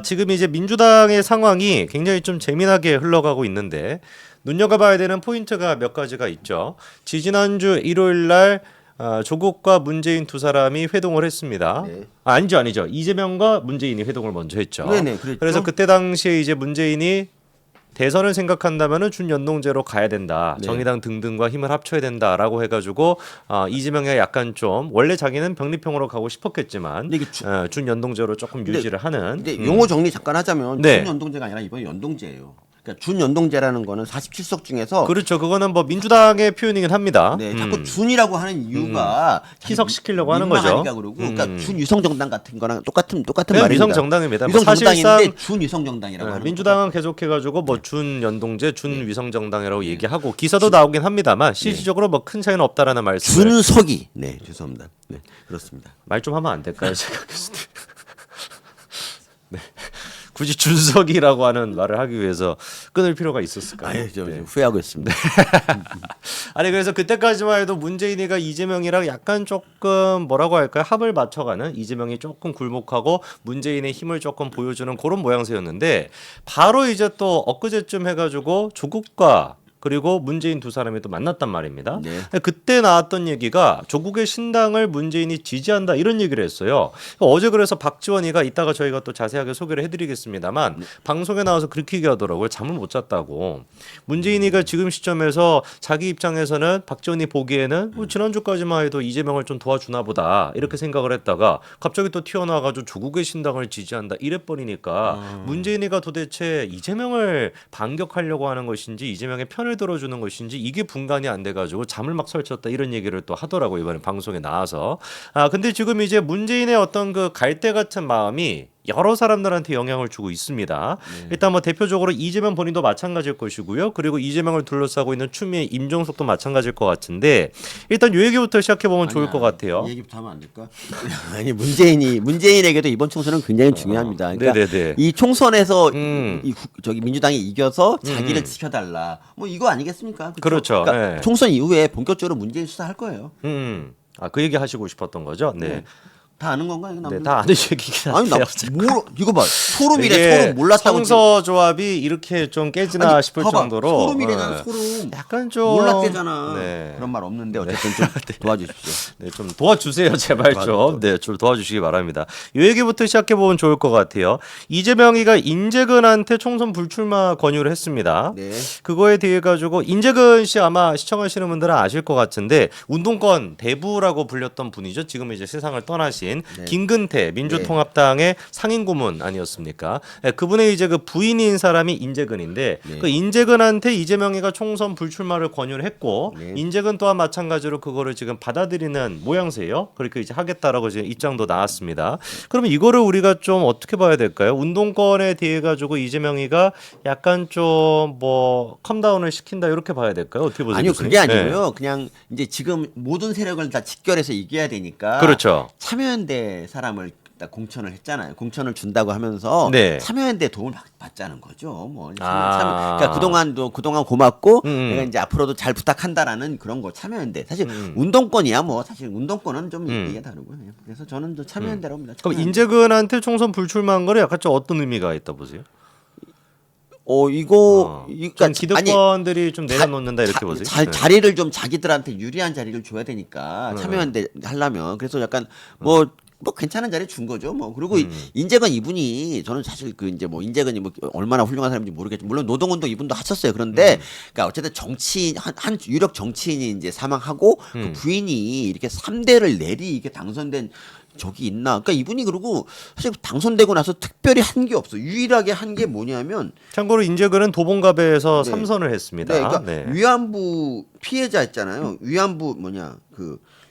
지금 이제 민주당의 상황이 굉장히 좀 재미나게 흘러가고 있는데 눈여겨봐야 되는 포인트가 몇 가지가 있죠. 지지난주 일요일 날 조국과 문재인 두 사람이 회동을 했습니다. 네. 아니죠. 이재명과 문재인이 회동을 먼저 했죠. 네네, 그랬죠. 그래서 그때 당시에 이제 문재인이 대선을 생각한다면은 준연동제로 가야 된다. 네. 정의당 등등과 힘을 합쳐야 된다라고 해가지고 이재명이 약간 좀 원래 자기는 병립형으로 가고 싶었겠지만 근데 이게 준연동제로 조금 유지를 하는. 근데 용어 정리 잠깐 하자면 네. 준연동제가 아니라 이번 연동제예요. 그러니까 준연동제라는 거는 47석 중에서 그렇죠. 그거는 뭐 민주당의 표현이긴 합니다. 네, 자꾸 준이라고 하는 이유가 희석시키려고 하는 거죠. 민망하니까 그러고 그러니까 준위성 정당 같은 거랑 똑같은 네, 말입니다. 위성 정당입니다. 위성 사실상 정당인데 준위성 정당이라고 하는 민주당은 계속해가지고 뭐 준연동제, 준위성 정당이라고 얘기하고 기사도 나오긴 합니다만 실질적으로 뭐 큰 차이는 없다라는 말씀을 준석이 네 죄송합니다. 네 그렇습니다. 말 좀 하면 안 될까요, 생각했을 때. 네. 굳이 준석이라고 하는 말을 하기 위해서 끊을 필요가 있었을까요? 아예 좀 후회하고 있습니다. 아니 그래서 그때까지만 해도 문재인이가 이재명이랑 약간 조금 뭐라고 할까요? 합을 맞춰가는 이재명이 조금 굴복하고 문재인의 힘을 조금 보여주는 그런 모양새였는데 바로 이제 또 엊그제쯤 해가지고 조국과 그리고 문재인 두 사람이 또 만났단 말입니다. 네. 그때 나왔던 얘기가 조국의 신당을 문재인이 지지한다 이런 얘기를 했어요. 어제 그래서 박지원이가 이따가 저희가 또 자세하게 소개를 해드리겠습니다만 방송에 나와서 그렇게 얘기하더라고요. 잠을 못 잤다고. 문재인이가 지금 시점에서 자기 입장에서는 박지원이 보기에는 지난주까지만 해도 이재명을 좀 도와주나 보다 이렇게 생각을 했다가 갑자기 또 튀어나와가지고 조국의 신당을 지지한다 이래버리니까 문재인이가 도대체 이재명을 반격하려고 하는 것인지 이재명의 편을 들어주는 것인지 이게 분간이 안 돼가지고 잠을 막 설쳤다 이런 얘기를 또 하더라고요. 이번에 방송에 나와서. 근데 지금 이제 문재인의 어떤 그 갈대 같은 마음이 여러 사람들한테 영향을 주고 있습니다. 일단 뭐 대표적으로 이재명 본인도 마찬가지일 것이고요. 그리고 이재명을 둘러싸고 있는 추미애, 임종석도 마찬가지일 것 같은데 일단 이 얘기부터 시작해 보면 좋을 것 같아요. 이 얘기부터 하면 안 될까? 아니 문재인에게도 이번 총선은 굉장히 중요합니다. 그러니까 네네네. 이 총선에서 저기 민주당이 이겨서 자기를 지켜달라. 뭐 이거 아니겠습니까? 그렇죠. 그러니까 네. 총선 이후에 본격적으로 문재인 수사할 거예요. 그 얘기 하시고 싶었던 거죠. 네. 다 아는 건가요? 네, 다 아는 얘기긴 아니 한데요. 나뭐 이거 봐 소름이래 이게 소름 몰랐다고 성서 조합이 이렇게 좀 깨지나 아니, 싶을 봐봐, 정도로 소름이래는 소름 약간 좀 몰랐대잖아. 네. 그런 말 없는데 어쨌든 좀 도와주십시오. 네, 좀 도와주세요, 제발 좀. 네, 좀 도와주시기 바랍니다. 이 얘기부터 시작해 보면 좋을 것 같아요. 이재명이가 인재근한테 총선 불출마 권유를 했습니다. 네. 그거에 대해 가지고 인재근 씨 아마 시청하시는 분들은 아실 것 같은데 운동권 대부라고 불렸던 분이죠. 지금 이제 세상을 떠나신 김근태 민주통합당의 상임고문 아니었습니까? 네, 그분의 이제 그 부인인 사람이 인재근인데 그 인재근한테 이재명이가 총선 불출마를 권유를 했고 인재근 또한 마찬가지로 그거를 지금 받아들이는 모양새예요. 그렇게 이제 하겠다라고 이제 입장도 나왔습니다. 그러면 이거를 우리가 좀 어떻게 봐야 될까요? 운동권에 대해 가지고 이재명이가 약간 좀 뭐 컴다운을 시킨다 이렇게 봐야 될까요? 어떻게 보세요? 아니요 교수님? 그게 아니고요. 그냥 이제 지금 모든 세력을 다 직결해서 이겨야 되니까 그렇죠. 참여연대 사람을 딱 공천을 했잖아요. 공천을 준다고 하면서 네. 참여연대 도움을 받자는 거죠. 뭐 아. 그러니까 그동안 고맙고 내가 이제 앞으로도 잘 부탁한다라는 그런 거 참여연대. 사실 운동권이야 뭐 사실 운동권은 좀 얘기가 다르고요. 그래서 저는 좀 참여연대라고 봅니다. 그럼 참여연대. 인재근한테 총선 불출마한 거를 약간 좀 어떤 의미가 있다 보세요? 그러니까 좀 기득권들이 좀 내려놓는다 이렇게 보세요. 네. 자리를 좀 자기들한테 유리한 자리를 줘야 되니까 참여연대 하려면 그래서 약간 뭐 괜찮은 자리 준 거죠. 뭐 그리고 인재근 이분이 저는 사실 그 이제 뭐 인재근이 뭐 얼마나 훌륭한 사람인지 모르겠지만 물론 노동운동 이분도 하셨어요. 그런데 그러니까 어쨌든 정치인 한 유력 정치인이 이제 사망하고 그 부인이 이렇게 3대를 내리 이게 당선된 적이 있나? 그러니까 이분이 그리고 사실 당선되고 나서 특별히 한 게 없어. 유일하게 한 게 뭐냐면 참고로 인재근은 도봉갑에서 3선을 했습니다. 네, 그러니까 네. 위안부 피해자 있잖아요. 위안부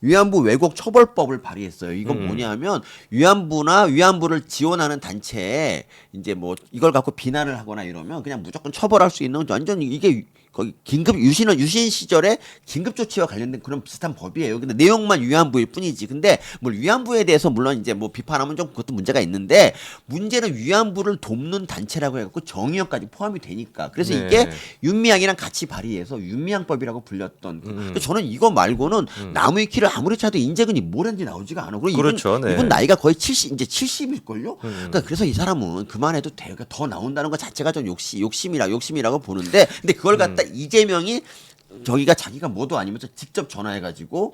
위안부 왜곡 처벌법을 발의했어요. 이건 뭐냐면 위안부를 지원하는 단체에 이제 뭐 이걸 갖고 비난을 하거나 이러면 그냥 무조건 처벌할 수 있는 완전 이게 거기 긴급 유신 시절에 긴급 조치와 관련된 그런 비슷한 법이에요. 근데 내용만 위안부일 뿐이지. 근데 뭐 위안부에 대해서 물론 이제 뭐 비판하면 좀 그것도 문제가 있는데 문제는 위안부를 돕는 단체라고 해갖고 정의역까지 포함이 되니까. 그래서 네. 이게 윤미향이랑 같이 발의해서 윤미향법이라고 불렸던. 그래서 저는 이거 말고는 나무 위키를 아무리 찾아도 인재근이 뭘 했는지 나오지가 않아. 그리고 그렇죠. 네. 이분 나이가 거의 70 이제 70일걸요. 그러니까 그래서 이 사람은 그만해도 돼가 더 나온다는 것 자체가 좀 욕심이라고 보는데 근데 그걸 갖다 이재명이 저기가 자기가 뭐도 아니면서 직접 전화해가지고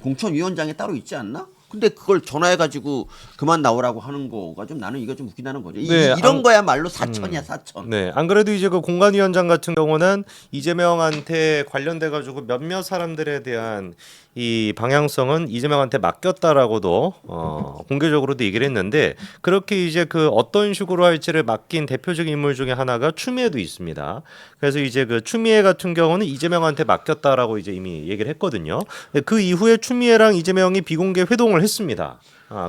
공천위원장에 따로 있지 않나? 근데 그걸 전화해가지고 그만 나오라고 하는 거가 좀 나는 이거 좀 웃기다는 거죠. 네, 이런 거야말로 사천이야 사천. 네, 안 그래도 이제 그 공관위원장 같은 경우는 이재명한테 관련돼 가지고 몇몇 사람들에 대한 이 방향성은 이재명한테 맡겼다라고도 공개적으로도 얘기를 했는데 그렇게 이제 그 어떤 식으로 할지를 맡긴 대표적인 인물 중에 하나가 추미애도 있습니다. 그래서 이제 그 추미애 같은 경우는 이재명한테 맡겼다라고 이제 이미 얘기를 했거든요. 그 이후에 추미애랑 이재명이 비공개 회동을 했습니다.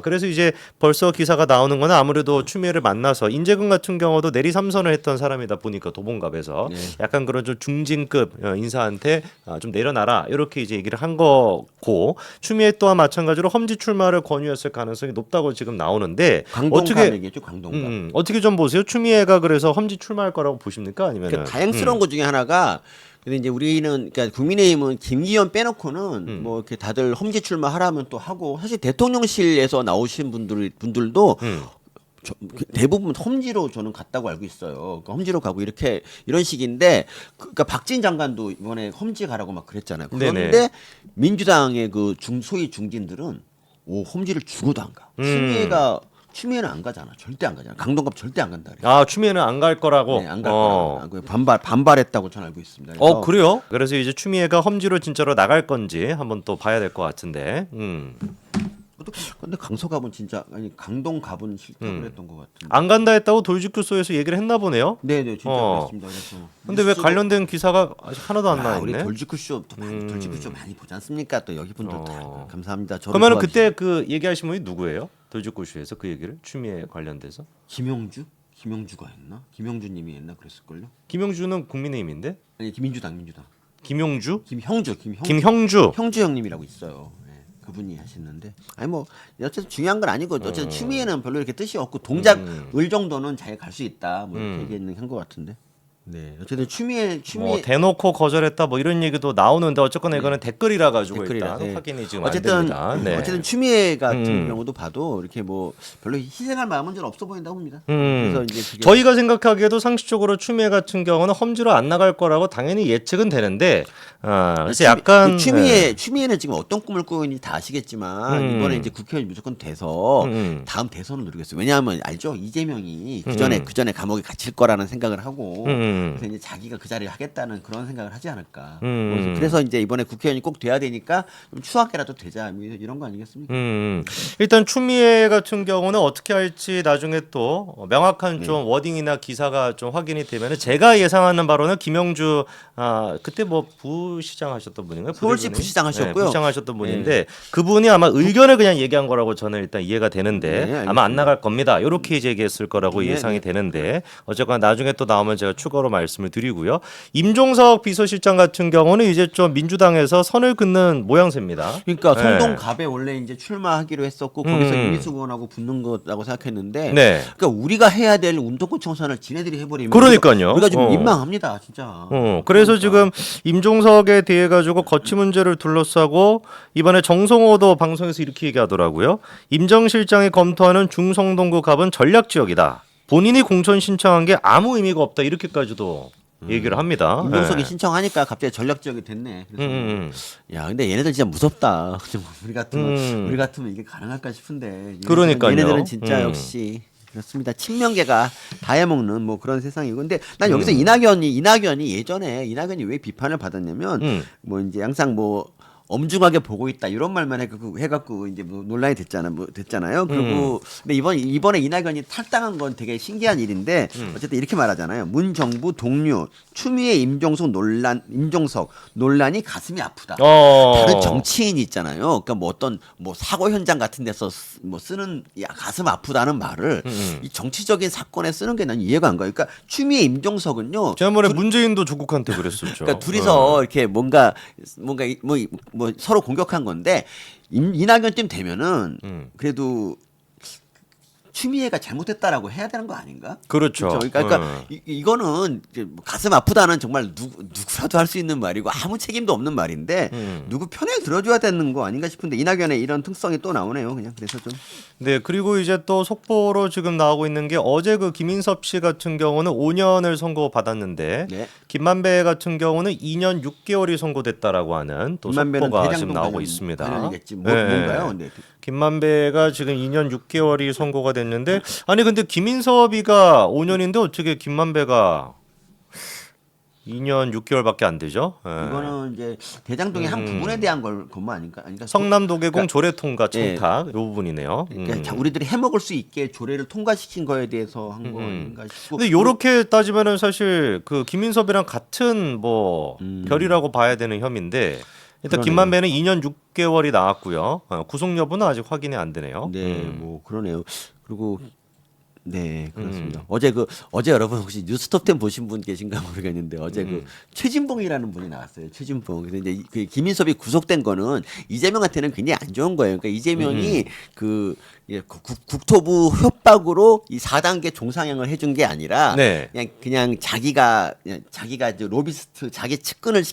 그래서 이제 벌써 기사가 나오는 건 아무래도 추미애를 만나서 인재근 같은 경우도 내리 삼선을 했던 사람이다 보니까 도봉갑에서 약간 그런 좀 중진급 인사한테 좀 내려놔라 이렇게 이제 얘기를 한 거고 추미애 또한 마찬가지로 험지 출마를 권유했을 가능성이 높다고 지금 나오는데 강동갑 얘기했죠. 강동갑. 어떻게 좀 보세요? 추미애가 그래서 험지 출마할 거라고 보십니까? 아니면 그러니까 다양스러운 것 중에 하나가 근데 이제 우리는 그러니까 국민의힘은 김기현 빼놓고는 뭐 이렇게 다들 험지 출마하라면 또 하고 사실 대통령실에서 나오신 분들도 대부분 험지로 저는 갔다고 알고 있어요. 그러니까 험지로 가고 이렇게 이런 식인데 그러니까 박진 장관도 이번에 험지 가라고 막 그랬잖아요. 그런데 네네. 민주당의 그 소위 중진들은 험지를 죽어도 안 가. 추미애는 안 가잖아. 절대 안 가잖아. 강동갑 절대 안 간다. 그래. 추미애는 안 갈 거라고. 네, 안 갈 거라고 반발했다고 저는 알고 있습니다. 그래요? 그래서 이제 추미애가 험지로 진짜로 나갈 건지 한번 또 봐야 될 것 같은데. 근데 강서갑은 진짜 아니 강동갑은 싫다고 그랬던 것 같은데. 안 간다 했다고 돌직구소에서 얘기를 했나 보네요. 네네 진짜 그랬습니다. 그래서 근데 왜 관련된 기사가 아직 하나도 안 나와 우리 있네? 돌직구쇼 돌직구쇼 많이 보지 않습니까? 또 여기 분들 다 감사합니다. 그러면은 그때 그 얘기하신 분이 누구예요? 돌직구쇼에서 그 얘기를 추미애 관련돼서? 김용주가 했나? 김용주님이 했나 그랬을걸요? 김용주는 국민의힘인데? 아니 민주당 김용주? 김형주 형님이라고 있어요. 네, 그분이 하시는데 아니 뭐 어쨌든 중요한 건 아니고 어쨌든 추미애는 별로 이렇게 뜻이 없고 동작을 정도는 잘 갈 수 있다 뭐 이렇게 얘기는 한 것 같은데. 네, 어쨌든 추미애 뭐 대놓고 거절했다 뭐 이런 얘기도 나오는데 어쨌거나 이거는 댓글이라 가지고 댓글이라, 일단 네. 확인이 지금 어쨌든 안 됩니다. 네. 어쨌든 추미애 같은 경우도 봐도 이렇게 뭐 별로 희생할 마음은 좀 없어 보인다고 봅니다. 그래서 이제 그게 저희가 생각하기에도 상식적으로 추미애 같은 경우는 험지로 안 나갈 거라고 당연히 예측은 되는데 그래서 약간 추미애는 지금 어떤 꿈을 꾸고 있는지 다 아시겠지만 이번에 이제 국회의원이 무조건 돼서 다음 대선을 노리겠어요. 왜냐하면 알죠 이재명이 그 전에 감옥에 갇힐 거라는 생각을 하고 그래서 이제 자기가 그 자리를 하겠다는 그런 생각을 하지 않을까. 그래서 이제 이번에 국회의원이 꼭 돼야 되니까 좀 추하게라도 되자 이런 거 아니겠습니까? 일단 추미애 같은 경우는 어떻게 할지 나중에 또 명확한 좀 워딩이나 기사가 좀 확인이 되면은 제가 예상하는 바로는 김영주 그때 뭐 부시장 하셨던 분인가요? 서울시 부시장 하셨고요. 부시장 하셨던 분인데 그분이 아마 의견을 그냥 얘기한 거라고 저는 일단 이해가 되는데 네, 아마 안 나갈 겁니다. 이렇게 이제 얘기했을 거라고 네, 예상이 되는데 어쨌거나 나중에 또 나오면 제가 추가로 말씀을 드리고요. 임종석 비서실장 같은 경우는 이제 좀 민주당에서 선을 긋는 모양새입니다. 그러니까 네. 성동갑에 원래 이제 출마하기로 했었고 거기서 윤희숙 의원하고 붙는 거라고 생각했는데 네. 그러니까 우리가 해야 될 운동권 청산을 지네들이 해버리면 그러니까요. 우리가 좀 민망합니다 진짜. 그래서 지금 임종석에 대해 가지고 거취 문제를 둘러싸고 이번에 정성호도 방송에서 이렇게 얘기하더라고요. 임 정 실장이 검토하는 중성동구 갑은 전략 지역이다. 본인이 공천 신청한 게 아무 의미가 없다. 이렇게까지도 얘기를 합니다. 임종석이 네. 신청하니까 갑자기 전략 지역이 됐네. 그래서 야 근데 얘네들 진짜 무섭다. 우리 같으면 이게 가능할까 싶은데. 그러니까요. 얘네들은 진짜 역시. 그렇습니다. 친명계가 다 해먹는 뭐 그런 세상이고. 근데 난 여기서 이낙연이 예전에 이낙연이 왜 비판을 받았냐면 뭐 이제 항상 뭐 엄중하게 보고 있다 이런 말만 해갖고 이제 뭐 논란이 됐잖아요. 그리고 근데 이번에 이낙연이 탈당한 건 되게 신기한 일인데 어쨌든 이렇게 말하잖아요. 문 정부 동료 추미애 임종석 논란이 가슴이 아프다. 다른 정치인이 있잖아요. 그러니까 뭐 어떤 뭐 사고 현장 같은 데서 뭐 쓰는 가슴 아프다는 말을 이 정치적인 사건에 쓰는 게 난 이해가 안 가요. 그러니까 추미애 임종석은요. 지난번에 문재인도 조국한테 그랬었죠. 그러니까 둘이서 이렇게 뭔가 뭐 서로 공격한 건데 이낙연쯤 되면은 그래도 추미애가 잘못했다라고 해야 되는 거 아닌가? 그렇죠. 그러니까 이거는 이제 뭐 가슴 아프다는 정말 누구라도 할 수 있는 말이고 아무 책임도 없는 말인데 누구 편을 들어줘야 되는 거 아닌가 싶은데 이낙연의 이런 특성이 또 나오네요. 그냥 그래서 좀. 네, 그리고 이제 또 속보로 지금 나오고 있는 게 어제 그 김인섭 씨 같은 경우는 5년을 선고받았는데 네. 김만배 같은 경우는 2년 6개월이 선고됐다라고 하는 또 속보가 지금 나오고 있습니다. 관련이겠지. 뭔가요? 근데 김만배가 지금 2년 6개월이 선고가 됐는데 아니 근데 김인섭이가 5년인데 어떻게 김만배가 2년 6개월밖에 안 되죠? 예. 이거는 이제 대장동의 한 부분에 대한 것만 아닌가? 그러니까 성남도계공 조례 통과 청탁 이 부분이네요. 그러니까 우리들이 해먹을 수 있게 조례를 통과시킨 거에 대해서 한 거 아닌가 싶고. 근데 요렇게 따지면은 사실 그 김인섭이랑 같은 뭐 결이라고 봐야 되는 혐의인데 일단 그러네요. 김만배는 2년 6개월이 나왔고요. 구속 여부는 아직 확인이 안 되네요. 네, 뭐 그러네요. 그리고 네, 그렇습니다. 어제 여러분 혹시 뉴스톱10 보신 분 계신가 모르겠는데 어제 그 최진봉이라는 분이 나왔어요. 최진봉. 근데 이제 그 김인섭이 구속된 거는 이재명한테는 굉장히 안 좋은 거예요. 그러니까 이재명이 국토부 협박으로 이 4단계 종상향을 해준 게 아니라 네. 그냥 자기가 이제 로비스트 자기 측근을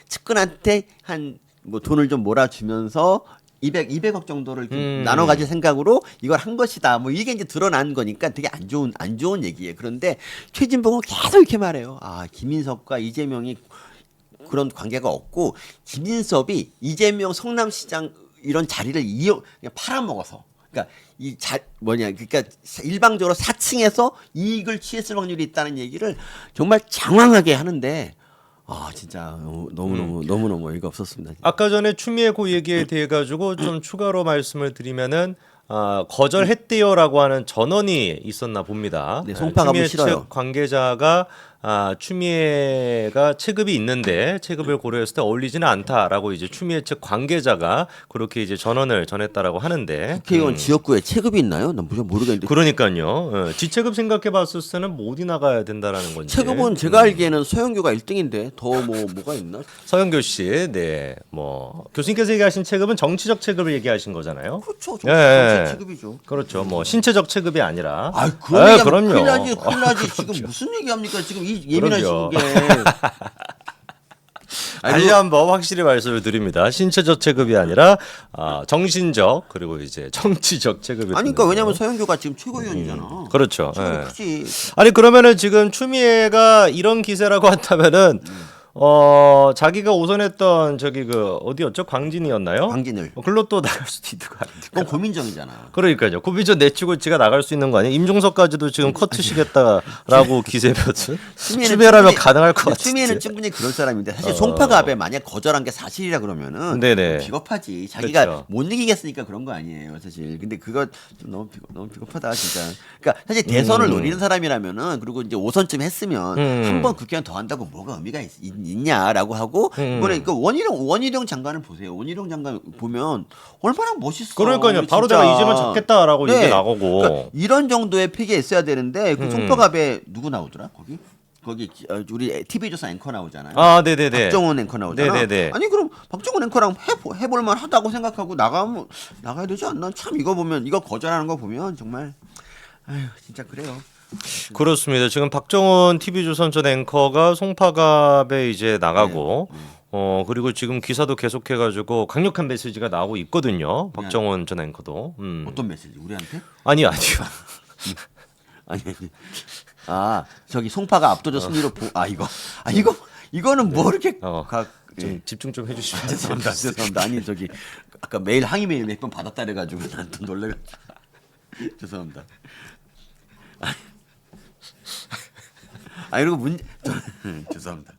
측근한테 한 뭐 돈을 좀 몰아주면서 200억 정도를 나눠 가질 생각으로 이걸 한 것이다. 뭐 이게 이제 드러난 거니까 되게 안 좋은 얘기예요. 그런데 최진봉은 계속 이렇게 말해요. 아, 김인섭과 이재명이 그런 관계가 없고 김인섭이 이재명 성남시장 이런 자리를 그냥 팔아먹어서 그러니까 그러니까 일방적으로 사칭해서 이익을 취했을 확률이 있다는 얘기를 정말 장황하게 하는데 아 진짜 너무 어이가 없었습니다. 아까 전에 추미애 고 얘기에 대해 가지고 좀 추가로 말씀을 드리면은 거절했대요라고 하는 전원이 있었나 봅니다. 네, 송파가 추미애 싫어요. 측 관계자가 추미애가 체급이 있는데 체급을 고려했을 때 어울리지는 않다라고 이제 추미애 측 관계자가 그렇게 이제 전원을 전했다라고 하는데 국회의원 지역구에 체급이 있나요? 난 모르겠는데. 그러니까요. 지체급 생각해봤을 때는 뭐 어디 나가야 된다라는 건지. 체급은 제가 알기에는 서영교가 1등인데 더 뭐가 있나? 서영교 씨, 네, 뭐 교수님께서 얘기하신 체급은 정치적 체급을 얘기하신 거잖아요. 그렇죠. 예. 정치 체급이죠. 그렇죠. 뭐 신체적 체급이 아니라. 그런 얘기하면 그럼요. 큰일 나지. 지금 무슨 얘기합니까? 지금 이 예민한 그럼요. 시국에. 다시 한번 확실히 말씀을 드립니다. 신체적 체급이 아니라 정신적 그리고 이제 정치적 체급이. 아니 그러니까 왜냐면 서영교가 지금 최고위원이잖아. 그렇죠. 체급이 예. 크지. 아니 그러면은 지금 추미애가 이런 기세라고 한다면은 자기가 오선했던 저기 그 어디였죠? 광진이었나요? 광진을. 글로 또 나갈 수도 있는 거 아닙니까? 그건 고민정이잖아. 그러니까요. 고비전 내치고 지가 나갈 수 있는 거 아니에요? 임종석까지도 지금 커트시겠다라고 기세면은 추미애라면 가능할 것 같은데. 추미애는 충분히 그럴 사람인데 사실 송파갑에 만약 거절한 게 사실이라 그러면은 네네. 비겁하지. 자기가 그렇죠. 못 이기겠으니까 그런 거 아니에요, 사실. 근데 그거 좀 너무 비겁하다, 진짜. 그러니까 사실 대선을 노리는 사람이라면은 그리고 이제 5선쯤 했으면 한 번 국회의원 더 한다고 뭐가 의미가 있냐라고 하고 이번에 그 원희룡 장관을 보세요. 원희룡 장관 보면 얼마나 멋있어. 그러니까요. 바로 진짜. 내가 이제만 잡겠다라고 네. 얘기 나가고. 그러니까 이런 정도의 팩이 있어야 되는데 그 송파갑에 누구 나오더라? 거기 우리 TV조선 앵커 나오잖아요. 아, 네네네. 박정훈 앵커 나오잖아. 네네네. 아니 그럼 박정훈 앵커랑 해볼 만하다고 생각하고 나가야 되지 않나? 참 이거 거절하는 거 보면 정말 아휴 진짜 그래요. 그렇습니다. 지금 박정원 TV조선 전 앵커가 송파갑에 이제 나가고 그리고 지금 기사도 계속해가지고 강력한 메시지가 나오고 있거든요. 박정원 전 앵커도. 어떤 메시지? 우리한테? 아니요. 아니. 저기 송파가 압도적 승리로 이거는 뭐 이렇게 좀 집중 좀 해주시면 죄송합니다. 죄송합니다. 아니 저기 아까 메일 항의 메일 몇 번 받았다 그래가지고 난 또 놀래가지고 죄송합니다. 아니 그리고 죄송합니다.